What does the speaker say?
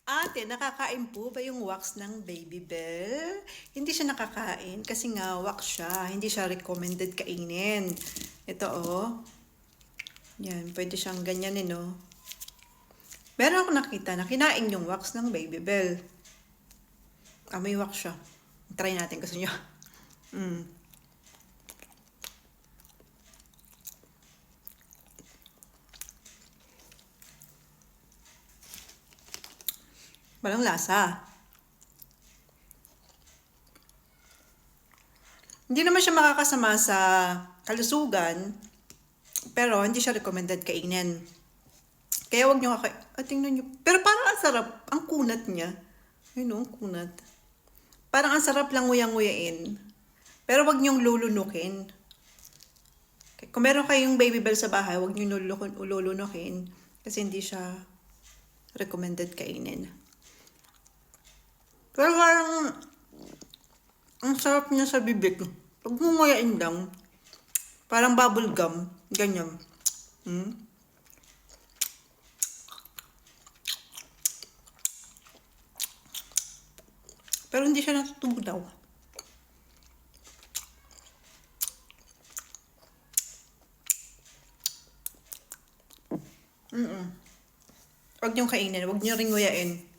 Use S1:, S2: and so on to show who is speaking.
S1: Ate, nakakain po ba yung wax ng Babybel? Hindi siya nakakain kasi nga wax siya. Hindi siya recommended kainin. Ito oh. Yan, pwede siyang ganyan no. Meron ako nakita na kinain yung wax ng Babybel. May wax siya. Try natin, gusto nyo. Walang lasa. Hindi naman siya makakasama sa kalusugan, pero hindi siya recommended kainin. Kaya wag nyo tingnan nyo. Pero parang ang sarap. Ang kunat niya. Ayun ang kunat. Parang ang sarap lang nguyang-nguyain. Pero wag nyong lulunukin. Kung meron kayong Babybel sa bahay, wag nyo lulunukin. Kasi hindi siya recommended kainin. Pero parang ang sarap niya sa bibig. Pag nguyain lang, parang bubble gum. Ganyan. Pero hindi siya natutunaw. Huwag niyong kainin. Huwag niyo ring nguyain.